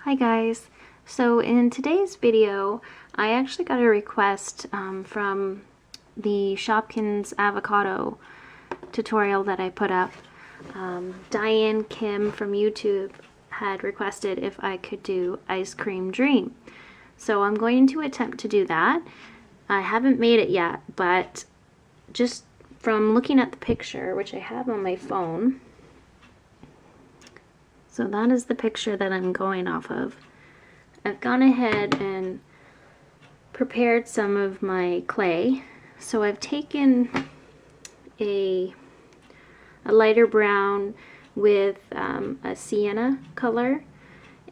Hi guys, so in today's video I actually got a request from the Shopkins Avocado tutorial that I put up. Diane Kim from YouTube had requested if I could do Ice Cream Dream. So I'm going to attempt to do that. I haven't made it yet, but just from looking at the picture, which I have on my phone, so that is the picture that I'm going off of. I've gone ahead and prepared some of my clay. So I've taken a lighter brown with a sienna color,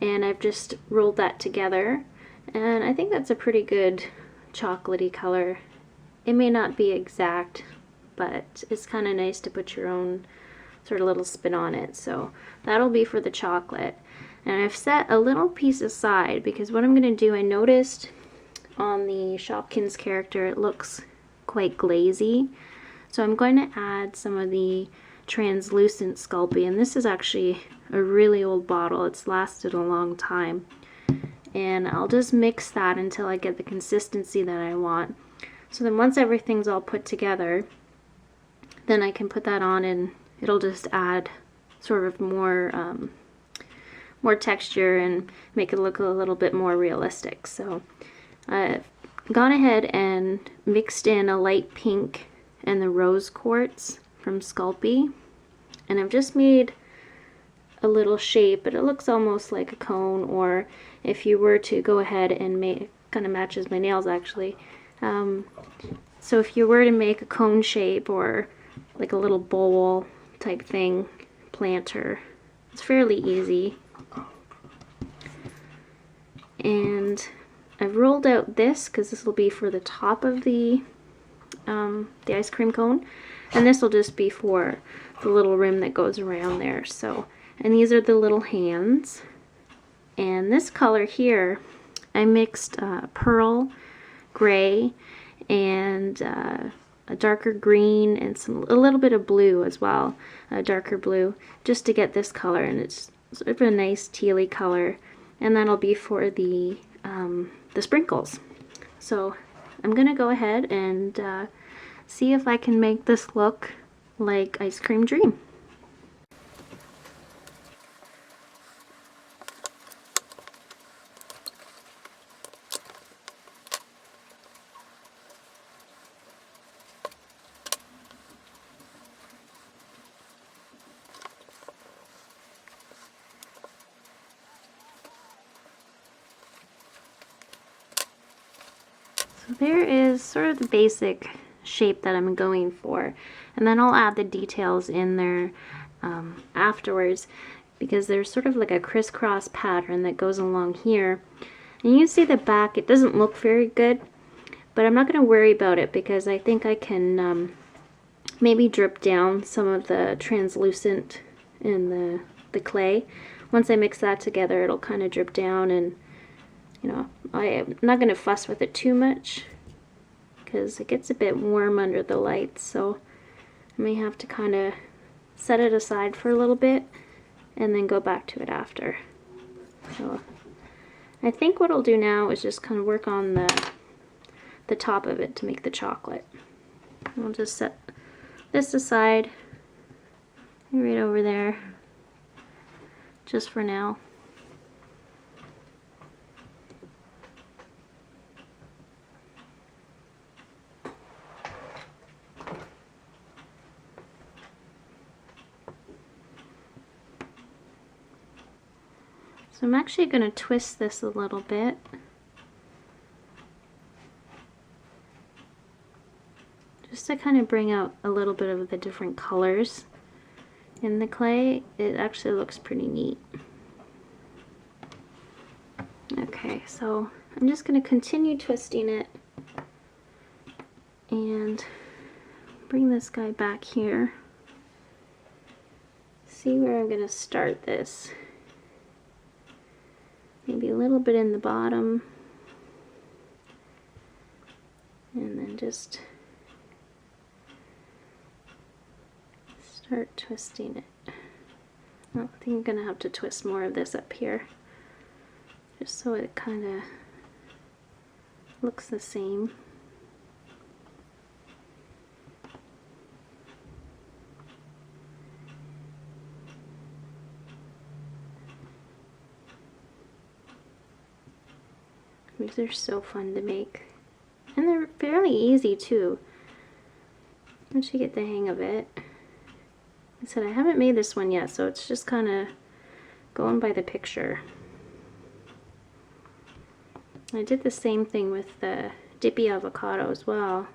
and I've just rolled that together, and I think that's a pretty good chocolatey color. It may not be exact, but it's kind of nice to put your own sort of little spin on it. So that'll be for the chocolate. And I've set a little piece aside because what I'm going to do, I noticed on the Shopkins character it looks quite glazy. So I'm going to add some of the translucent Sculpey, and this is actually a really old bottle. It's lasted a long time. And I'll just mix that until I get the consistency that I want. So then once everything's all put together, then I can put that on and it'll just add sort of more texture and make it look a little bit more realistic. So I've gone ahead and mixed in a light pink and the rose quartz from Sculpey, and I've just made a little shape, but it looks almost like a cone, or if you were to go ahead and make, kind of matches my nails actually, so if you were to make a cone shape or like a little bowl type thing, planter, it's fairly easy. And I've rolled out this because this will be for the top of the ice cream cone, and this will just be for the little rim that goes around there. So, and these are the little hands, and this color here I mixed pearl, gray, and a darker green, and a little bit of blue as well, a darker blue, just to get this color, and it's sort of a nice tealy color, and that'll be for the sprinkles. So I'm gonna go ahead and see if I can make this look like Ice Cream Dream. So there is sort of the basic shape that I'm going for, and then I'll add the details in there afterwards, because there's sort of like a crisscross pattern that goes along here, and you see the back, it doesn't look very good, but I'm not going to worry about it because I think I can maybe drip down some of the translucent in the clay. Once I mix that together, it'll kind of drip down, and you know, I'm not going to fuss with it too much because it gets a bit warm under the lights, so I may have to kind of set it aside for a little bit and then go back to it after. So I think what I'll do now is just kind of work on the top of it to make the chocolate. I'll just set this aside right over there just for now. So I'm actually going to twist this a little bit. Just to kind of bring out a little bit of the different colors in the clay. It actually looks pretty neat. Okay, so I'm just going to continue twisting it and bring this guy back here. See where I'm going to start this. Maybe a little bit in the bottom, and then just start twisting it. Oh, I think I'm gonna have to twist more of this up here. just so it kind of looks the same. These are so fun to make, and they're fairly easy too once you get the hang of it. I said I haven't made this one yet, so it's just kind of going by the picture. I did the same thing with the Dippy avocado as well,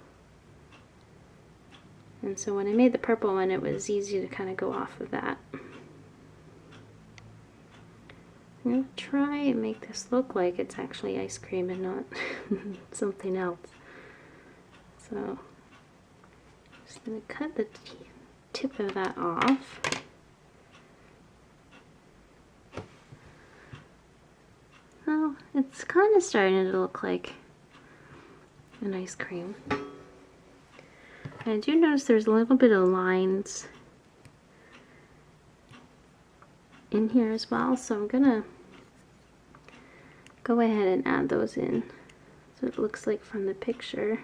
and so when I made the purple one, it was easy to kind of go off of that. I'm going to try and make this look like it's actually ice cream and not something else. So, just going to cut the tip of that off. Oh, it's kind of starting to look like an ice cream. And I do notice there's a little bit of lines in here as well, so I'm going to go ahead and add those in so it looks like from the picture.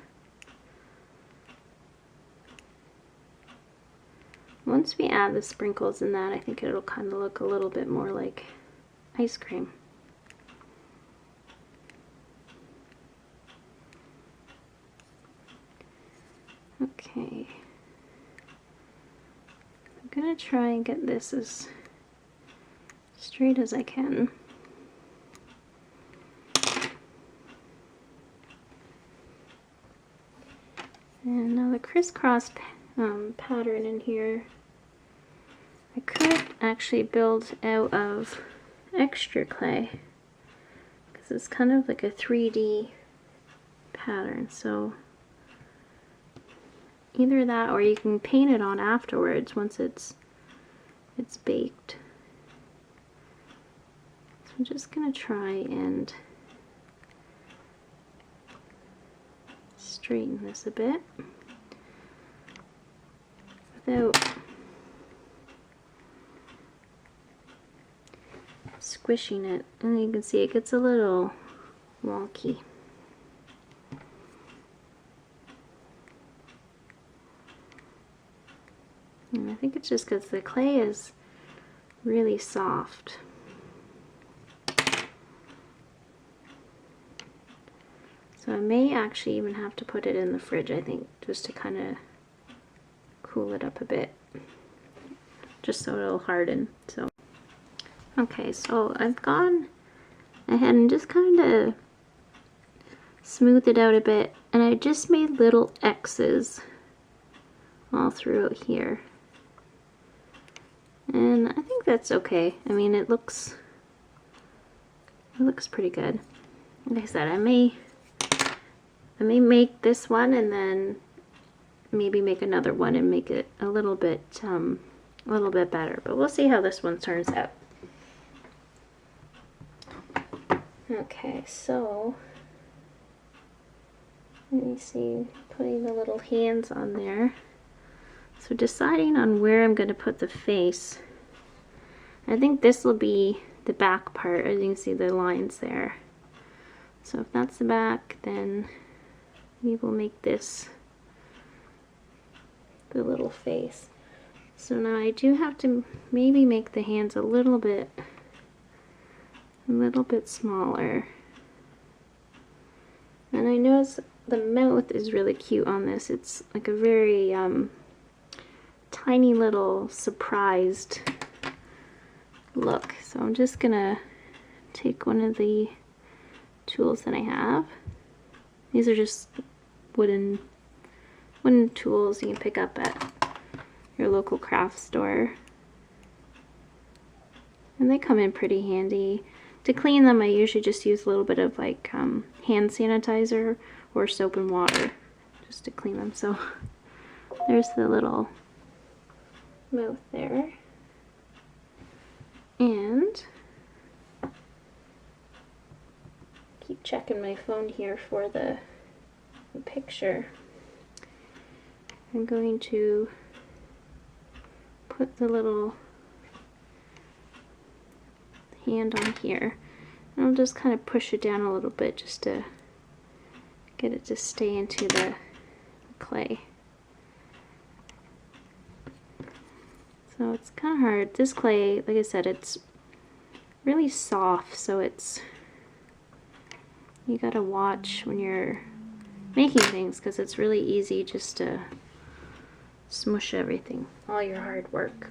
Once we add the sprinkles in that, I think it'll kind of look a little bit more like ice cream. Okay, I'm gonna try and get this as straight as I can. And now the crisscross pattern in here, I could actually build out of extra clay because it's kind of like a 3D pattern. So either that, or you can paint it on afterwards once it's baked. So I'm just gonna try and straighten this a bit without squishing it, and you can see it gets a little wonky. And I think it's just because the clay is really soft. So I may actually even have to put it in the fridge, I think, just to kind of cool it up a bit, just so it'll harden. So, okay, so I've gone ahead and just kind of smoothed it out a bit, and I just made little X's all throughout here. And I think that's okay. I mean, it looks pretty good. Like I said, I may make this one and then maybe make another one and make it a little bit better. But we'll see how this one turns out. Okay, so let me see, putting the little hands on there. So deciding on where I'm going to put the face. I think this will be the back part, as you can see the lines there. So if that's the back, then we will make this the little face. So now I do have to maybe make the hands a little bit smaller. And I notice the mouth is really cute on this. It's like a very tiny little surprised look. So I'm just gonna take one of the tools that I have. These are just wooden tools you can pick up at your local craft store. And they come in pretty handy. To clean them, I usually just use a little bit of like hand sanitizer or soap and water just to clean them. So there's the little mouth there. And keep checking my phone here for the picture. I'm going to put the little hand on here. I'll just kind of push it down a little bit just to get it to stay into the clay. So it's kind of hard. This clay, like I said, it's really soft, so you gotta watch when you're making things, because it's really easy just to smush everything, all your hard work.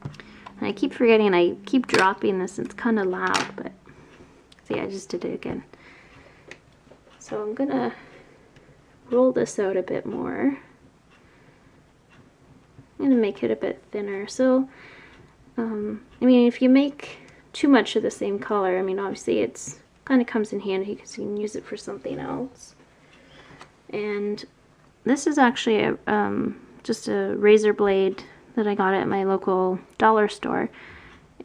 And I keep forgetting, I keep dropping this, it's kind of loud, but see, I just did it again. So I'm gonna roll this out a bit more. I'm gonna make it a bit thinner. So, I mean, if you make too much of the same color, I mean, obviously it's kind of comes in handy because you can use it for something else. And this is actually a, just a razor blade that I got at my local dollar store,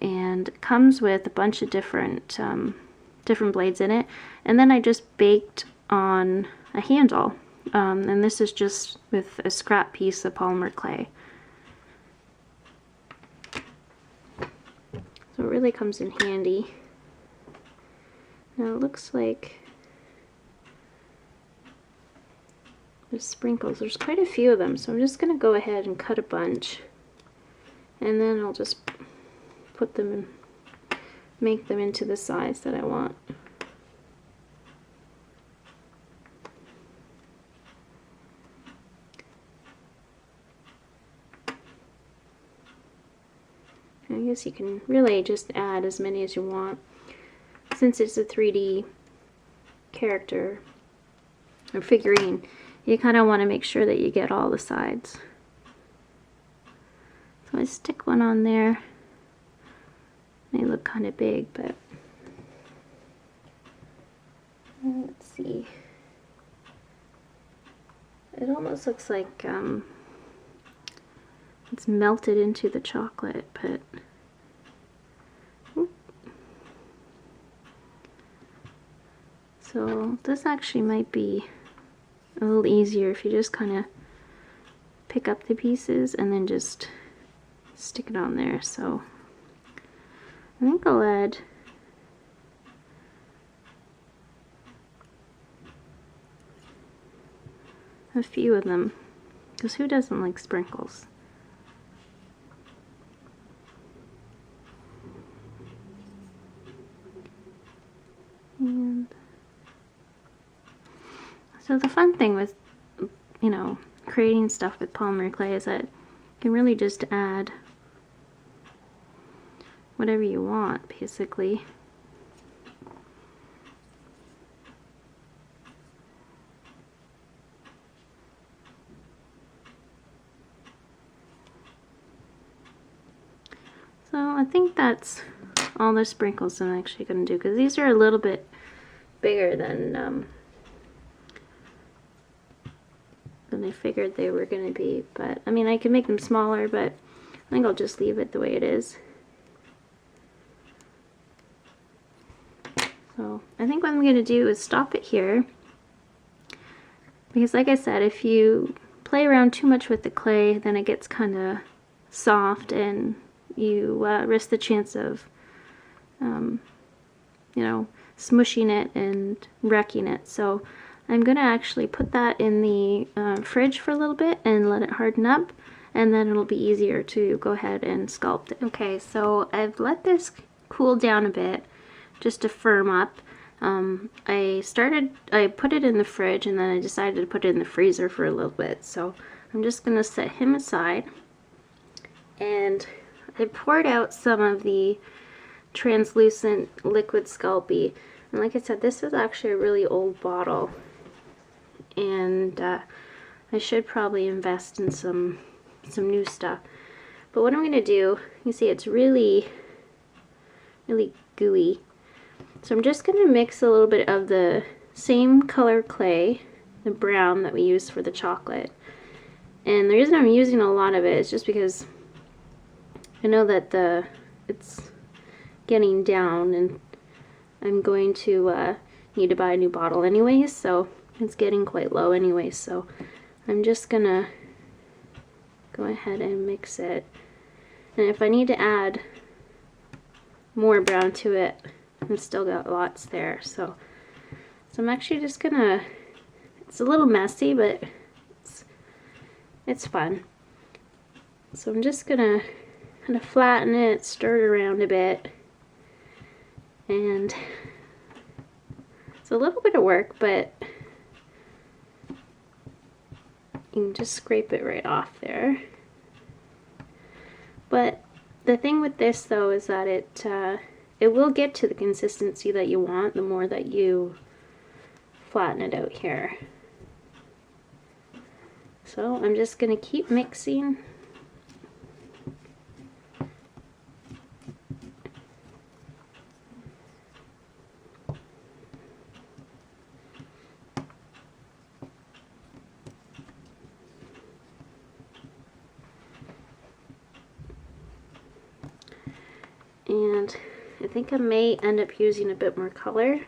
and it comes with a bunch of different blades in it. And then I just baked on a handle, and this is just with a scrap piece of polymer clay. So it really comes in handy. Now it looks like there's sprinkles. There's quite a few of them, so I'm just going to go ahead and cut a bunch, and then I'll just put them in, make them into the size that I want. I guess you can really just add as many as you want. Since it's a 3D character or figurine, you kind of want to make sure that you get all the sides. So I stick one on there. They look kind of big, but let's see. It almost looks like it's melted into the chocolate, but so this actually might be a little easier if you just kind of pick up the pieces and then just stick it on there. So I think I'll add a few of them, because who doesn't like sprinkles? And so the fun thing with, you know, creating stuff with polymer clay is that you can really just add whatever you want, basically. So I think that's all the sprinkles I'm actually going to do, because these are a little bit bigger than I figured they were going to be. But I mean, I can make them smaller, but I think I'll just leave it the way it is. So I think what I'm going to do is stop it here, because like I said, if you play around too much with the clay, then it gets kind of soft and you risk the chance of you know, smushing it and wrecking it. So I'm going to actually put that in the fridge for a little bit and let it harden up, and then it'll be easier to go ahead and sculpt it. Okay, so I've let this cool down a bit just to firm up. I put it in the fridge, and then I decided to put it in the freezer for a little bit. So I'm just going to set him aside, and I poured out some of the translucent liquid Sculpey. And like I said, this is actually a really old bottle, and I should probably invest in some new stuff. But what I'm going to do, you see it's really gooey. So I'm just going to mix a little bit of the same color clay, the brown that we used for the chocolate. And the reason I'm using a lot of it is just because I know that it's getting down, and I'm going to need to buy a new bottle anyways, so it's getting quite low anyway. So I'm just gonna go ahead and mix it, and if I need to add more brown to it, I've still got lots there. So I'm actually just gonna, it's a little messy, but it's fun. So I'm just gonna kind of flatten it, stir it around a bit, and it's a little bit of work, but you can just scrape it right off there. But the thing with this though is that it will get to the consistency that you want the more that you flatten it out here. So I'm just gonna keep mixing. And I think I may end up using a bit more color.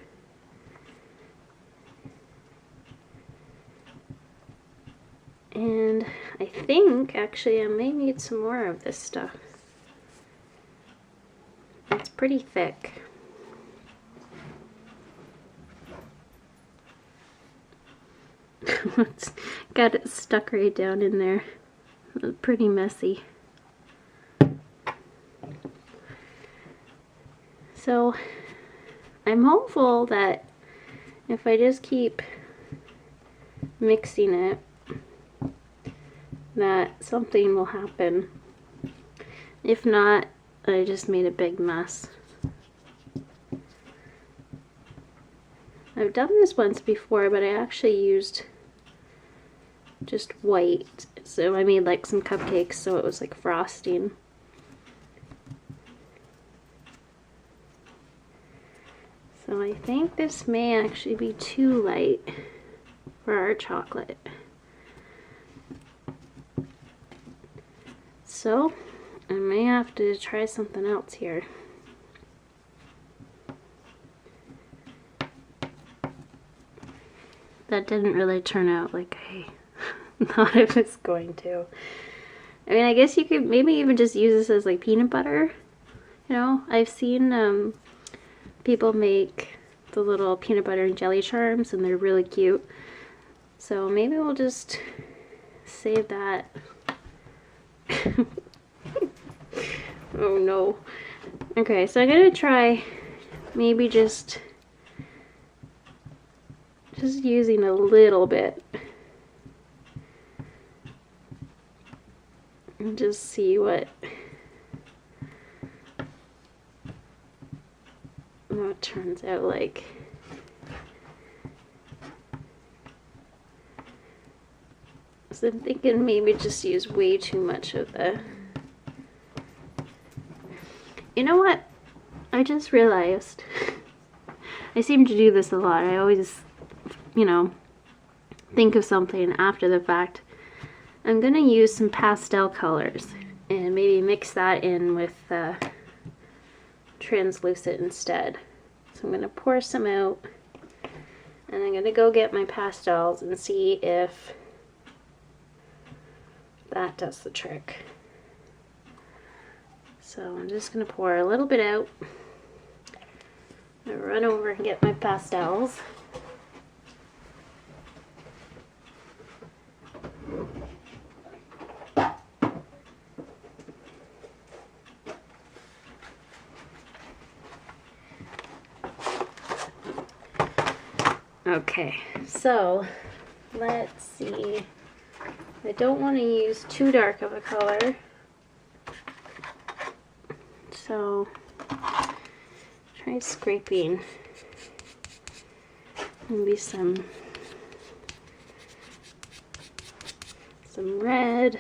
And I think actually I may need some more of this stuff. It's pretty thick. It's got it stuck right down in there. It's pretty messy. So I'm hopeful that if I just keep mixing it, that something will happen. If not, I just made a big mess. I've done this once before, but I actually used just white. So I made like some cupcakes, so it was like frosting. So I think this may actually be too light for our chocolate. So I may have to try something else here. That didn't really turn out like I thought it was going to. I mean, I guess you could maybe even just use this as like peanut butter. You know, I've seen people make the little peanut butter and jelly charms, and they're really cute. So maybe we'll just save that. Oh no. Okay, so I'm gonna try maybe just using a little bit and just see what it turns out like. So I'm thinking maybe just use way too much of the... You know what? I just realized I seem to do this a lot. I always, you know, think of something after the fact. I'm gonna use some pastel colors and maybe mix that in with translucent instead. So I'm gonna pour some out, and I'm gonna go get my pastels and see if that does the trick. So I'm just gonna pour a little bit out. I'm gonna run over and get my pastels. Okay, so let's see. I don't want to use too dark of a color. So try scraping maybe some red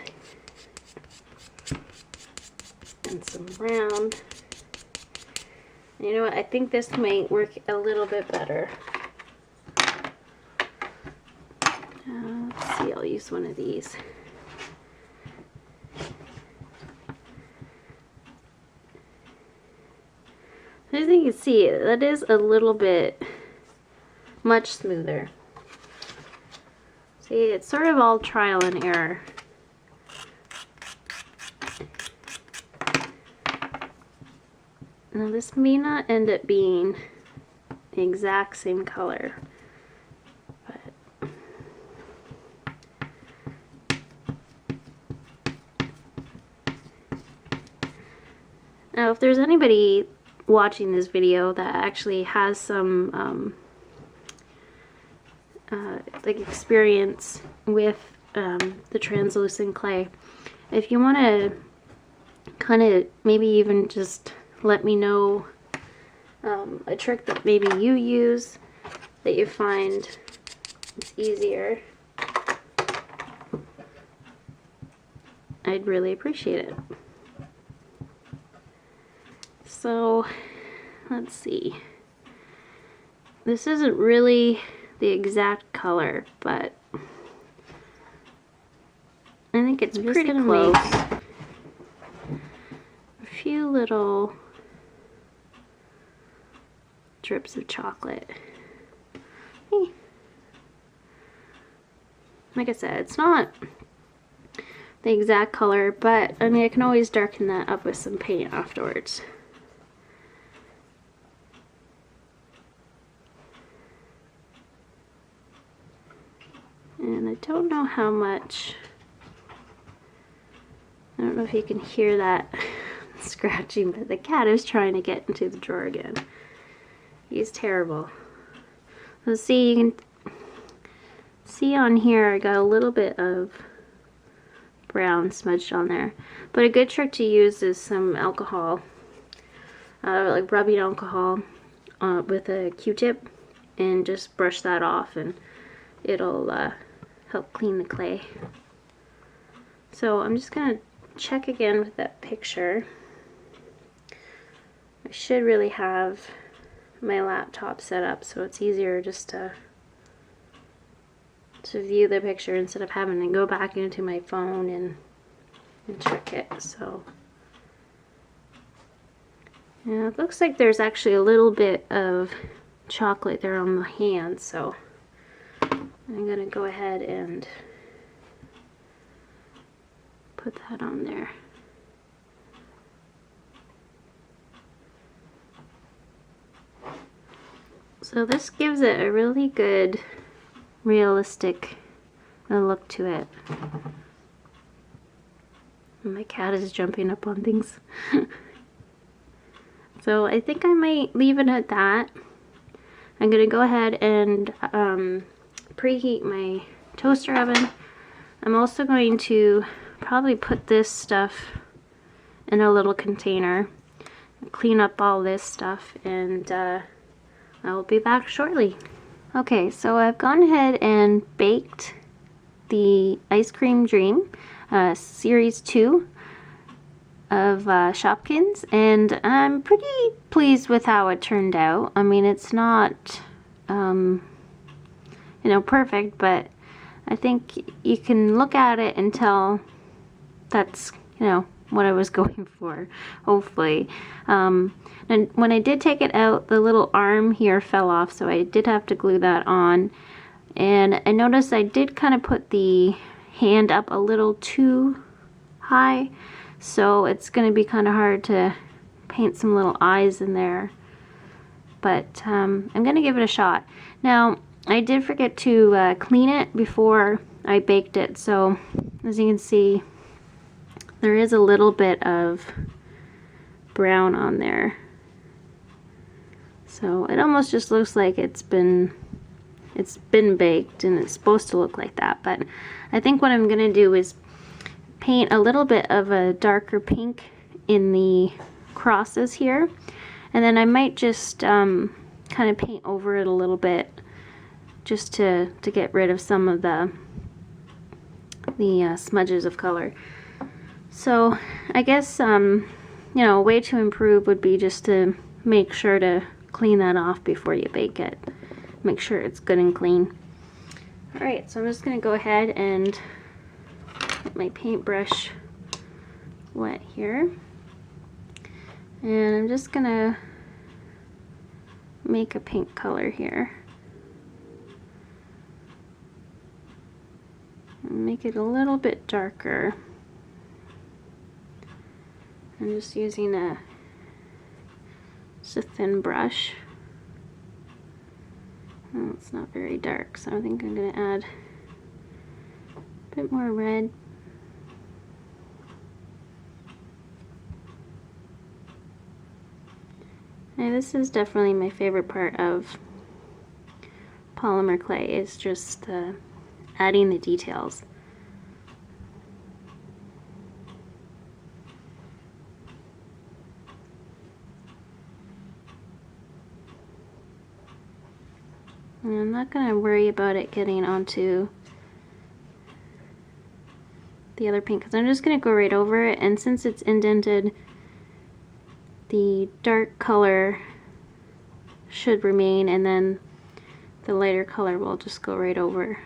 and some brown. You know what? I think this might work a little bit better. Let's see, I'll use one of these. As you can see, that is a little bit much smoother. See, it's sort of all trial and error. Now this may not end up being the exact same color, but now if there's anybody watching this video that actually has some like experience with the translucent clay, if you want to kind of maybe even just let me know a trick that maybe you use that you find it's easier, I'd really appreciate it. So let's see, this isn't really the exact color, but I think it's pretty close. A few little drips of chocolate. Like I said, it's not the exact color, but I mean I can always darken that up with some paint afterwards. And I don't know how much, I don't know if you can hear that scratching, but the cat is trying to get into the drawer again. He's terrible. Let's see, you can see on here I got a little bit of brown smudged on there. But a good trick to use is some alcohol, like rubbing alcohol with a Q-tip, and just brush that off and it'll help clean the clay. So I'm just gonna check again with that picture. I should really have my laptop set up so it's easier just to view the picture instead of having to go back into my phone and check it. So yeah, it looks like there's actually a little bit of chocolate there on the hand, so I'm gonna go ahead and put that on there. So this gives it a really good realistic look to it. My cat is jumping up on things. So I think I might leave it at that. I'm gonna go ahead and preheat my toaster oven. I'm also going to probably put this stuff in a little container, clean up all this stuff, and I'll be back shortly. Okay, so I've gone ahead and baked the Ice Cream Dream Series 2 of Shopkins, and I'm pretty pleased with how it turned out. I mean, it's not you know, perfect, but I think you can look at it and tell that's, you know, what I was going for, hopefully. And when I did take it out, the little arm here fell off, so I did have to glue that on. And I noticed I did kind of put the hand up a little too high, so it's going to be kind of hard to paint some little eyes in there. But I'm going to give it a shot. Now, I did forget to clean it before I baked it, so as you can see, there is a little bit of brown on there. So it almost just looks like it's been baked, and it's supposed to look like that. But I think what I'm gonna do is paint a little bit of a darker pink in the crosses here, and then I might just kind of paint over it a little bit just to get rid of some of the smudges of color. So I guess you know, a way to improve would be just to make sure to clean that off before you bake it. Make sure it's good and clean. Alright, so I'm just going to go ahead and get my paintbrush wet here. And I'm just going to make a pink color here. Make it a little bit darker. I'm just using a Just a thin brush. Oh, it's not very dark, so I think I'm going to add a bit more red. Now, this is definitely my favorite part of polymer clay, is just adding the details. And I'm not going to worry about it getting onto the other pink because I'm just going to go right over it, and since it's indented, the dark color should remain and then the lighter color will just go right over.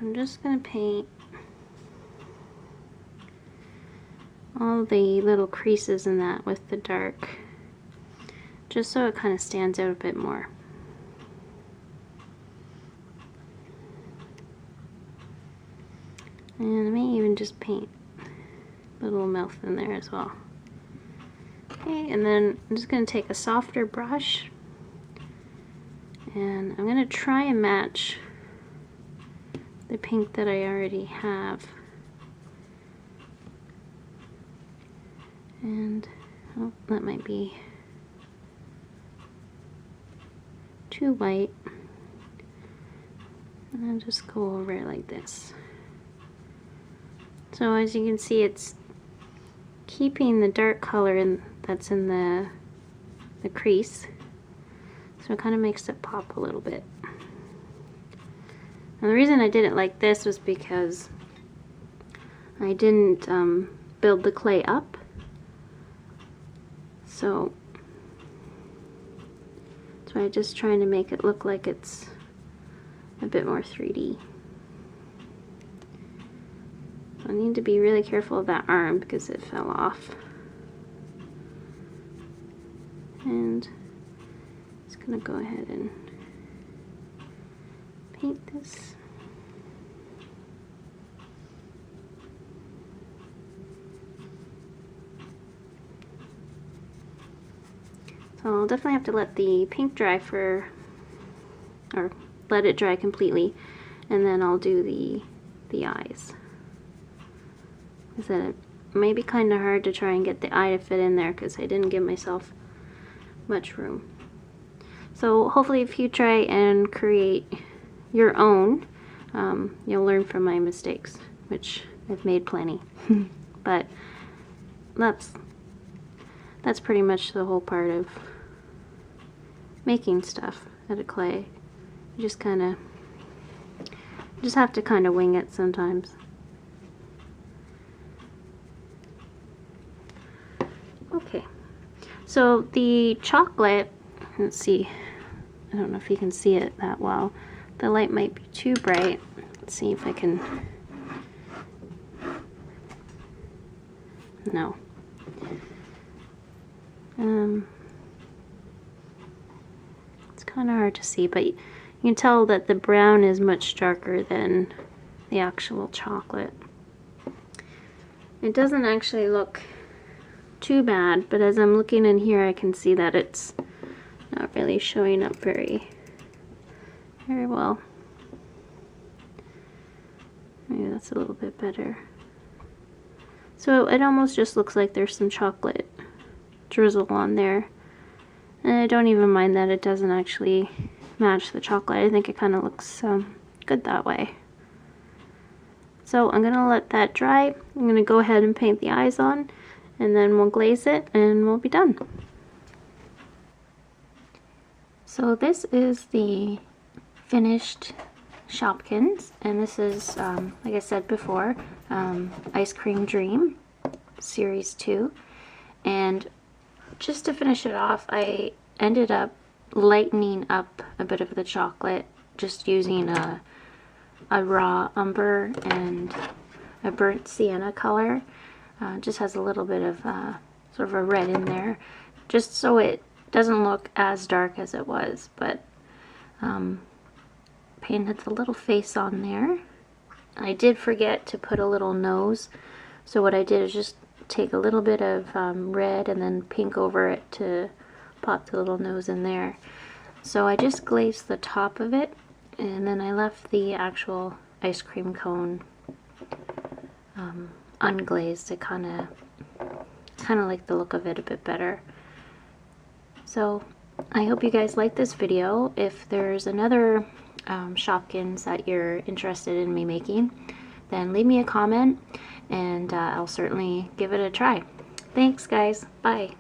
I'm just going to paint all the little creases in that with the dark, just so it kind of stands out a bit more. And I may even just paint a little mouth in there as well. Okay, and then I'm just going to take a softer brush, and I'm going to try and match the pink that I already have. And oh, that might be too white. And I'll just go over it like this. So as you can see, it's keeping the dark color that's in the crease. So it kind of makes it pop a little bit. And the reason I did it like this was because I didn't build the clay up. So I'm just trying to make it look like it's a bit more 3D. So I need to be really careful of that arm because it fell off. And I'm just going to go ahead and paint this. So I'll definitely have to let the pink dry or let it dry completely, and then I'll do the eyes. Because it may be kind of hard to try and get the eye to fit in there because I didn't give myself much room. So hopefully if you try and create your own, you'll learn from my mistakes, which I've made plenty. But that's pretty much the whole part of making stuff out of clay. You just have to kind of wing it sometimes. Okay, so the chocolate, let's see, I don't know if you can see it that well. The light might be too bright. Let's see if I can. No. It's kind of hard to see, but you can tell that the brown is much darker than the actual chocolate. It doesn't actually look too bad, but as I'm looking in here, I can see that it's not really showing up very well. Maybe that's a little bit better. So it almost just looks like there's some chocolate drizzle on there. And I don't even mind that it doesn't actually match the chocolate. I think it kind of looks good that way. So I'm going to let that dry. I'm going to go ahead and paint the eyes on, and then we'll glaze it and we'll be done. So this is the finished Shopkins, and this is, like I said before, Ice Cream Dream Series 2. And just to finish it off, I ended up lightening up a bit of the chocolate just using a raw umber and a burnt sienna color. Just has a little bit of sort of a red in there, just so it doesn't look as dark as it was, but painted the little face on there. I did forget to put a little nose, so what I did is just take a little bit of red and then pink over it to pop the little nose in there. So I just glazed the top of it, and then I left the actual ice cream cone unglazed to kind of like the look of it a bit better. So I hope you guys like this video. If there's another Shopkins that you're interested in me making, then leave me a comment and I'll certainly give it a try. Thanks guys, bye.